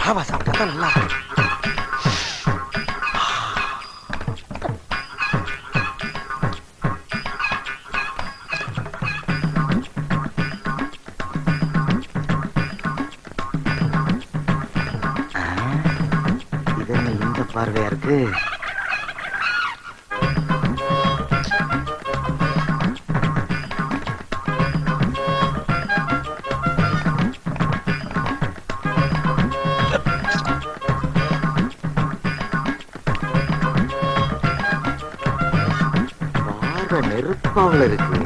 ராவா சாப்பிட்டா நல்லா இது என்ன இந்த பார்வையா இருக்கு? நெருப்பாவில் இருக்கு.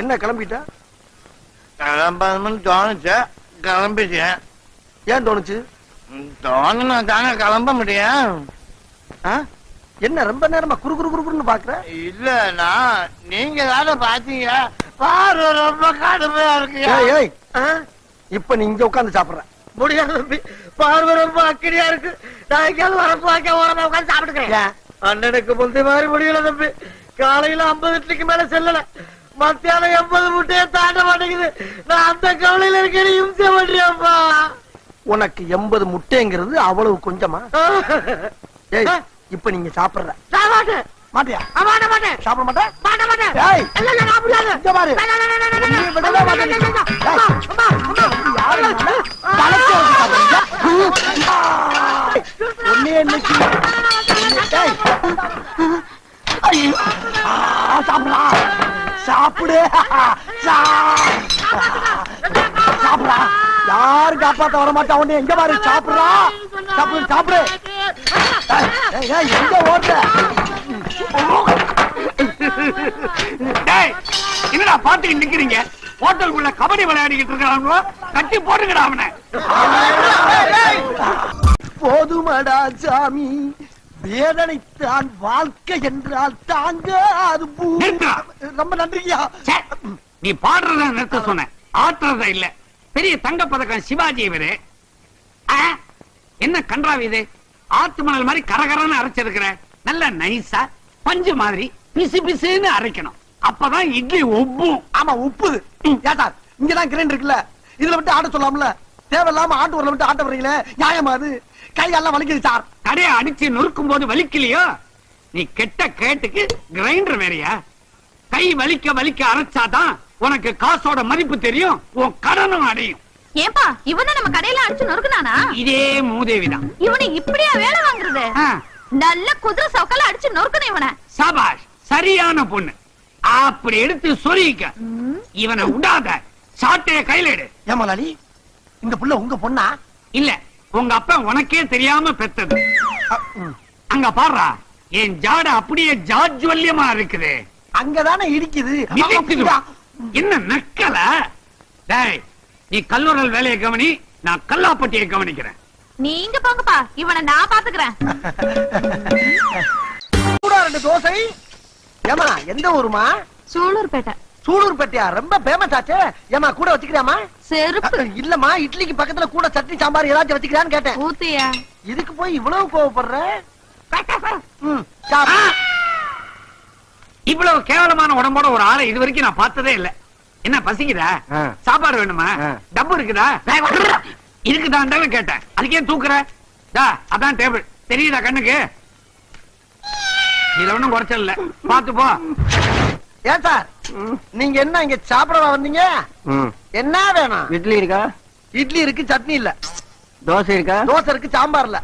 என்ன கிளம்பிட்ட? கிளம்பணும்னு தோணுச்சு, கிளம்பிட்டேன். ஏன் தோணுச்சு? தோணுனா தானே கிளம்ப முடியும். என்ன ரொம்ப நேரமா குறு குறு குறுன்னு பாக்குற? இல்லன்னா நீங்க தானே பாத்தீங்க. பாரு ரொம்ப கடுமையா இருக்கு. இப்ப நீ இங்க உட்காந்து சாப்பிடுற முடியாது. பார்வை ரொம்ப அக்கடியா இருக்கு. நான் எங்கேயாவது வரப்பு வாக்க ஓரமா உட்காந்து சாப்பிட்டுக்கிறேன். அண்ணனுக்கு முந்தைய மாதிரி முடியல தம்பி. காலையில 50 இட்லிக்கு மேல செல்லல. மத்தியானம் 80 முட்டையை தாண்ட மாட்டேங்குது. நான் அந்த கவலையில இருக்க இம்சை பண்றியாப்பா. உனக்கு 80 முட்டைங்கிறது அவ்வளவு கொஞ்சமா? இப்ப நீங்க சாப்பிடுற மாட்டியா? சாப்பிட மாட்டேன். சாப்பிடு சாப்பிடா. யாரு காப்பாத்த வர மாட்டா? உடனே எங்க பாரு சாப்பிடுறா. சாப்பிடு சாப்பிடு. எங்க ஓடுற? என்னடா பாத்துட்டு நிக்கிறீங்க? ஹோட்டலுக்குள்ள கபடி விளையாடிக்கிட்டு இருக்காங்களோ, கட்டி போட்டுக்கடா அவனை. போதுமடா சாமி, வேதனைத்தான் வாழ்க்கை என்றால் தாங்க அது. ரொம்ப நன்றியா. நீ பாடுறத நிறுத்த சொன்ன, ஆட்டுறத இல்ல. பெரிய தங்க பதக்கம் சிவாஜி இவரு. என்ன கன்றாவி இது? ஆத்து மணல் மாதிரி கரகரன்னு அரைச்சிருக்கிற. நல்ல நைஸா பஞ்சு மாதிரி பிசு பிசுன்னு அரைக்கணும். அப்பதான் இட்லி உப்பும். ஆமா உப்புது. ஏட்டார் இங்கதான் கிரைண்டர் இருக்குல்ல, இதுல விட்டு ஆட்ட சொல்லாமல. தேவையில்லாம ஆட்டு ஊர்ல விட்டு ஆட்ட வர்றீங்களே, நியாயமா அது? கையெல்லாம் வலிக்குது சார். கடையை அடிச்சு நொறுக்கும் போது வலிக்கலையோ? நீ கெட்ட கேட்டுக்கு கிரைண்டர் வேறையா? கை வலிக்க வலிக்க அரைச்சாதான் உனக்கு காசோட மதிப்பு தெரியும், உன் கடனும் அடையும். ஏன்பா இவனை நம்ம கடையில அடிச்சு நொறுக்குனானா? இதே மூதேவிதான். இவனை இப்படியா வேலை வாங்குறது? நல்ல குதிரை சவுக்கால அடிச்சு நொறுக்கணும் இவனை. சபாஷ், சரியான பொண்ணு. அப்படி எடுத்து சொல்லிக்க. இவனை விடாத, சாட்டைய கையில எடு. ஏமாலாளி, இந்த புள்ள உங்க பொண்ணா? இல்ல, உங்க அப்பா உனக்கே தெரியாம பெத்தது. அங்க பாடுறா, என் ஜாட அப்படியே ஜாஜ்வல்யமா இருக்குது. அங்கதானே இருக்குது. என்ன நக்கல? நீ கல்லூரல் வேலையை கவனி, நான் கல்லாப்பட்டியை கவனிக்கிறேன். நீங்க போங்கப்பா, இவனை நான் பாத்துக்கிறேன். தோசை. ஏமா எந்த ஊருமா? சூலூர்பேட்டை. சூலூர்பேட்டையா? ரொம்ப பேமஸ் ஆச்சே. ஏமா கூட வச்சுக்கிறியாமா? செருப்பு இல்லம்மா, இட்லிக்கு பக்கத்துல கூட சட்னி சாம்பார் ஏதாச்சும் வச்சுக்கிறான்னு கேட்டேன். ஊத்தியா? இதுக்கு போய் இவ்வளவு கோவப்படுற? இவ்வளவு கேவலமான உடம்போட ஒரு ஆளை இது வரைக்கும் நான் பார்த்ததே இல்ல. என்ன பசிக்குதா? சாப்பாடு வேணுமா? டப்பு இருக்குதா? இருக்குதான் கேட்டேன். அதுக்கே தூக்குற? அதான் டேபிள் தெரியுதா கண்ணுக்கு? இதுல ஒண்ணும் குறைச்சல் இல்ல, பாத்து போ. ஏன் சார் நீங்க என்ன இங்க சாப்பிடவா வந்தீங்க? என்ன வேணும்? இட்லி இருக்கா? இட்லி இருக்கு, சட்னி இல்ல. தோசை இருக்கா? தோசை இருக்கு, சாம்பார் இல்ல.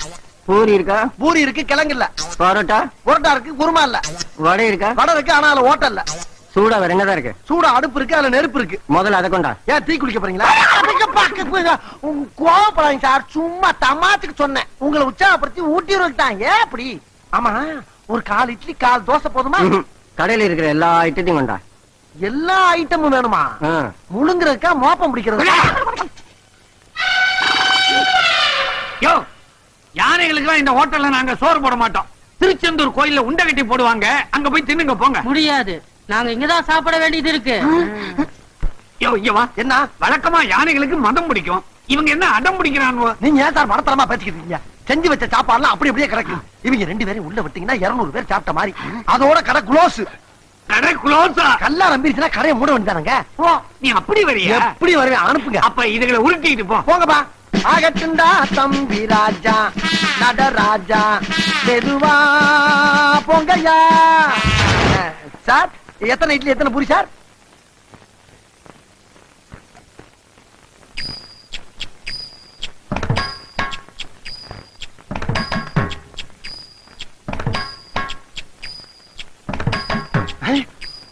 பூரி இருக்கா? பூரி இருக்கு, கிழங்கு இல்ல. பரோட்டா? பரோட்டா இருக்கு, குருமா இல்ல. வடை இருக்கா? வடை இருக்கு, ஆனா அதுல ஓட்டல் இல்ல. சூடா வேற என்னதான் இருக்கு? சூடா அடுப்பு இருக்கு, அதுல நெருப்பு இருக்கு. முதல்ல அதை கொண்டா. ஏன் டீ குடிக்க போறீங்களா? கோவப்படாதீங்க சார், சும்மா தமாத்துக்கு சொன்னேன். உங்களை உற்சாகப்படுத்தி ஊட்டிடுறதுதான். ஏன் அப்படி? ஆமா, ஒரு 4 இட்லி 4 தோசை போதுமா? கடையில இருக்கிற எல்லா ஐட்டத்தையும் கொண்டா. எல்லா ஐட்டமும் வேணுமா? முழுங்குறதுக்கா மோப்பம் பிடிக்கிறது? யானைகளுக்கு இந்த ஹோட்டல்ல நாங்க சோறு போட மாட்டோம். திருச்செந்தூர் கோயில்ல உண்டை கட்டி போடுவாங்க, அங்க போய் தின்னுங்க போங்க. முடியாது, நாங்க இங்கதான் சாப்பிட வேண்டியது இருக்கு. என்ன வழக்கமா யானைகளுக்கு மதம் பிடிக்கும், இவங்க என்ன அடம் பிடிக்கிறாங்க? நீங்க ஏன் சார் மடத்தரமா பேசிக்கிட்டீங்க? செஞ்சு வச்ச சாப்பாடுலாம் அப்படி அப்படியே கிடக்கு. இவங்க 2 பேரும் உள்ள விட்டீங்கன்னா 200 பேர் சாப்பிட்ட மாதிரி. அதோட கடை க்ளோஸ். கடை க்ளோஸா? கல்லா நம்பிருச்சுன்னா கடையை மூட வேண்டியதானங்க. நீ அப்படி வரியா? எப்படி வருவேன்? அனுப்புங்க. அப்ப இதுகளை உருட்டிட்டு போ. போங்கப்பா. ஆகட்டுண்டா தம்பி ராஜா நடராஜா மெதுவா போங்கய்யா. சார் எத்தனை இட்லி எத்தனை பூரி சார்?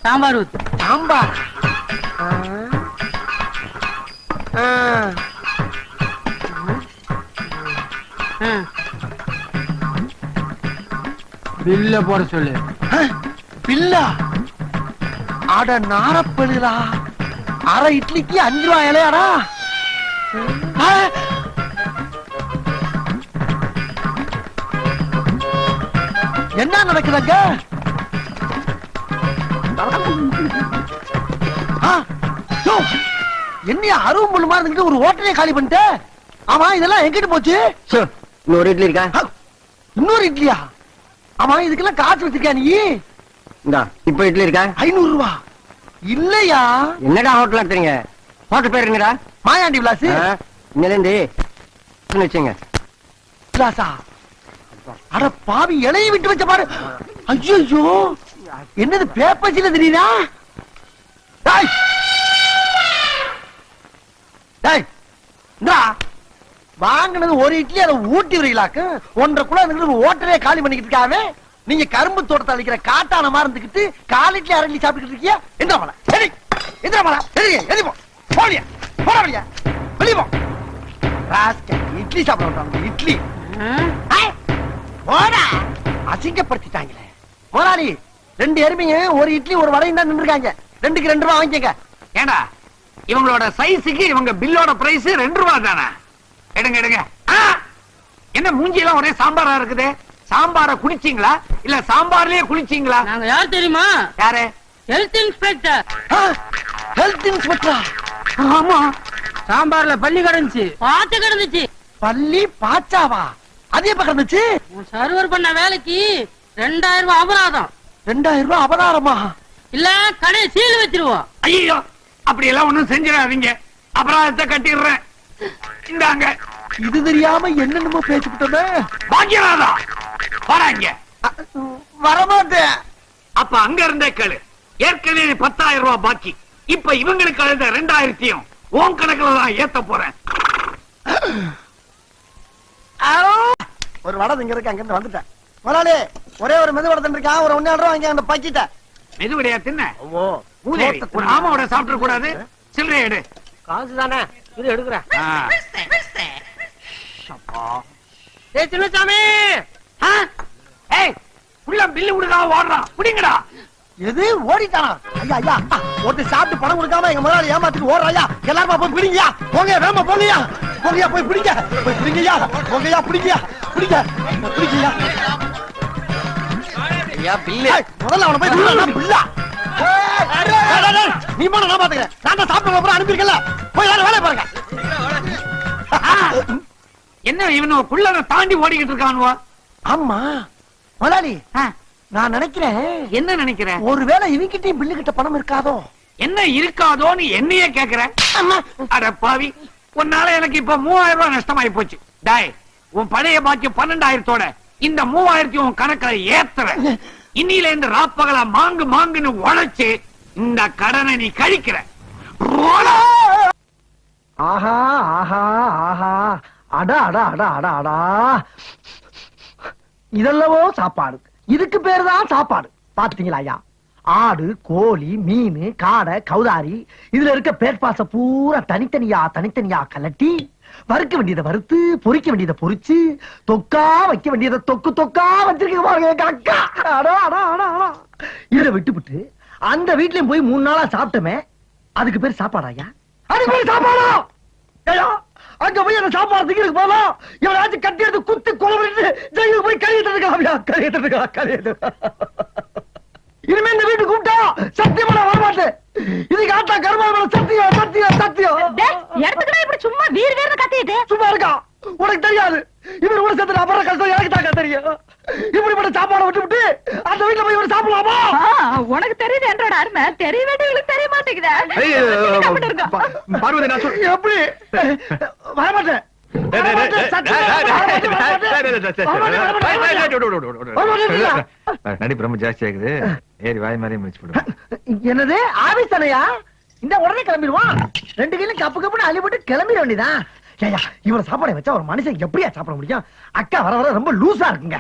சாம்பார் ஊத்து. சாம்பார் பில்ல போட சொல்லு. பில்லா? அட நாரப்பழுதா, அரை இட்லிக்கு 5 ரூபாய் இலையாடா. என்ன நடக்குதுங்க? என்ன அருவம் முள்ளு மாதிரி இருக்கு, ஒரு ஹோட்டலே காலி பண்ணிட்டு. ஆமா இதெல்லாம் எங்கிட்டு போச்சு? இன்னொரு இட்லி இருக்கா? இன்னொரு இட்லியா? ஆமா இதுக்கெல்லாம் காசு வச்சிருக்கியா நீ? இந்தா இப்ப இட்லி இருக்கா? 500 ரூபாய் இல்லையா? என்னடா ஹோட்டல் எடுத்துறீங்க? ஹோட்டல் பேர் என்னடா? மாயாண்டி விலாஸ். இன்னிலேந்து வச்சுங்க. விலாசா? அட பாவி, இலையை விட்டு வச்ச பாரு. ஐயோ என்னது பேப்பர்ஸ்ல தெரியுதா? டேய் டேய் இந்தா வாங்குனது ஒரு இட்லி, அதை ஊட்டி வரீங்களாக்கு 1.5 கிலோ ஹோட்டலே காலி பண்ணிக்கிட்டு இருக்காவே. நீங்க கரும்பு தோட்டத்தை அழிக்கிற காட்டான மாதிரி இருந்துக்கிட்டு 4 இட்லி 1/2 இட்லி சாப்பிட்டு இருக்கீங்க. எந்த மலை சரி, எந்த மலை சரி, எதிப்போ போடியா போட முடியா வெளியே போ. இட்லி சாப்பிட விட்டாங்க. இட்லி போடா, அசிங்கப்படுத்திட்டாங்களே. முதலாளி 2 எருமைங்க ஒரு இட்லி ஒரு வடையும் தான் நின்றுருக்காங்க. 2க்கு 2 ரூபாய் வாங்கிக்கங்க. ஏண்டா இவங்களோட சைஸுக்கு இவங்க பில்லோட பிரைஸ் 2 ரூபாய் தானே? எடுங்க எடுங்க. என்ன மூஞ்சியெல்லாம் ஒரே சாம்பாரா இருக்குது? சாம்பார குடிச்சீங்களா இல்ல சாம்பார்லயே குளிச்சீங்களா? நாங்க யார் தெரியுமா? யாரு? Health inspector. ஹெல்த் இன்ஸ்பெக்டரா? ஆமா. சாம்பார்ல பள்ளி கிடந்துச்சு, பாத்து கிடந்துச்சு. பள்ளி பாச்சாவா? அதே பக்கந்துச்சு. சர்வர் பண்ண வேலைக்கு 2000 ரூபாய் அபராதம். 2000 ரூபாய் அபராதமா? இல்ல கடையை சீல் வச்சிருவோம். ஐயோ அப்படி எல்லாம் ஒண்ணும் செஞ்சிடாதீங்க, அபராதத்தை கட்டிடுறேன். இந்தாங்க. இது தெரியாம என்னென்னமோ பேசிக்கிட்டோமே. பாக்கியராதா வராங்க. வரமாட்டேன். அப்ப அங்க இருந்தே கேளு. ஏற்கனவே 10,000 ரூபாய் பாக்கி. இப்ப இவங்களுக்கு அழுத 2000 உன் கணக்குல தான் ஏத்த போறேன். ஒரு வடை இங்க இருக்கு, அங்க இருந்து வந்துட்டேன். முதலாளி ஒரே ஒரு மெது வடை இருக்கா, ஒரு 1.5 ரூபாய் வாங்கி அந்த பாக்கிட்ட. மெதுவடையா தின்ன? மூதேவி, ஒரு ஆமாவோட சாப்பிட கூடாது. சில்லறை எடு. காசு தானே இது எடுக்கிறேன். சின்னசாமி உள்ள பில்லு கொடுக்காம ஓடுறான், புடிங்கடா. எது ஓடிட்டானா? ஐயா ஐயா, ஒருத்தர் சாப்பிட்டு பணம் கொடுக்காம எங்க முதலாளி ஏமாத்திட்டு ஓடுறாயா. எல்லாரும் போய் பிடிங்கயா, போங்க வேமா போங்கயா, போங்கயா போய் பிடிங்க, போய் பிடிங்கயா, போங்கயா பிடிங்கயா, பிடிங்க பிடிங்கயா. ஐயா பில்லு முதல்ல அவனை போய் பிடிடா. பில்லா நீ போன நான் பாத்துக்கிறேன். நான் தான் சாப்பிட்டு அப்புறம் அனுப்பியிருக்கல. போய் வேலை பாருங்க. என்ன இவனு குள்ளத தாண்டி ஓடிக்கிட்டு இருக்கானுவா? ஆமா முதலாளி, நான் நினைக்கிறேன். என்ன நினைக்கிற? ஒருவேளை இவங்கிட்டையும் பில்லு கிட்ட பணம் இருக்காதோ? என்ன இருக்காதோன்னு என்னையே கேக்குற? அட பாவி, உன்னால எனக்கு இப்ப 3000 ரூபாய் நஷ்டமாயி போச்சு. டாய், உன் பழைய பாக்கி 12,000 இந்த 3000 உன் கணக்குல ஏத்துற. இன்னில இருந்து ராப்பகலா மாங்கு மாங்குன்னு உழைச்சு இந்த கடனை நீ கழிக்கிற. ஆஹா ஆஹா ஆஹா, அடா அடா அடா அடா அடா, இதெல்லவோ சாப்பாடு. இதுக்கு பேரு தான் சாப்பாடு. பாத்தீங்களா ஐயா? ஆடு, கோழி, மீன், காடை, கௌதாரி, இதுல இருக்க பேட்பாச பூரா தனித்தனியா தனித்தனியா கலட்டி வறுக்க வேண்டியதை வறுத்து, பொரிக்க வேண்டியதை பொரிச்சு, தொக்கா வைக்க வேண்டியதை தொக்கு தொக்கா வச்சிருக்க பாருங்க. இதை விட்டுவிட்டு அந்த வீட்லயும் போய் 3 நாளா சாப்பிட்டமே, அதுக்கு பேர் சாப்பாடா ஐயா? அதுக்கு பேர் சாப்பாடா? அங்க போய் அந்த சாப்பாடு திங்கிறதுக்கு போகலாம் இவனாச்சும் கட்டி எடுத்து குத்து கொலை பண்ணிட்டு ஜெயிலுக்கு போய் கழியிட்டு இருக்கா. இனிமே இந்த வீட்டு கூப்பிட்டா சத்தியமா நான் வரமாட்டேன். இதுக்கு ஆட்டா கருமாள் சத்தியம் சத்தியம் சத்தியம். இடத்துக்கு இப்படி சும்மா வீர் வீர்னு கத்திட்டு சும்மா இருக்கா? உனக்கு தெரியாது. இவர் கூட சேர்த்து அப்புறம் கஷ்டம் எனக்கு தாக்கா தெரியும். இப்படிப்பட்ட சாப்பாடை விட்டு அந்த வீட்டுல போய் இவர் சாப்பிடலாமா? உனக்கு தெரியுது என்றோட அருமை தெரிய வேண்டியவங்களுக்கு தெரிய மாட்டேங்குதா? பார்வதி நான் சொல் எப்படி வரமாட்டேன். நடி பிரம்ம ஜாஸ்தி ஆகுது. ஏறி வாய் மாதிரி முடிச்சு போடுவேன். என்னது ஆபீஸ் தானையா? இந்த உடனே கிளம்பிடுவான். 2 கையிலும் கப்பு கப்புன்னு அள்ளிப்பட்டு கிளம்பிட வேண்டியதான். இவ்வளவு சாப்பாடை வச்சா ஒரு மனுஷன் எப்படியா சாப்பிட முடியும்? அக்கா வர வர ரொம்ப லூசா இருக்குங்க.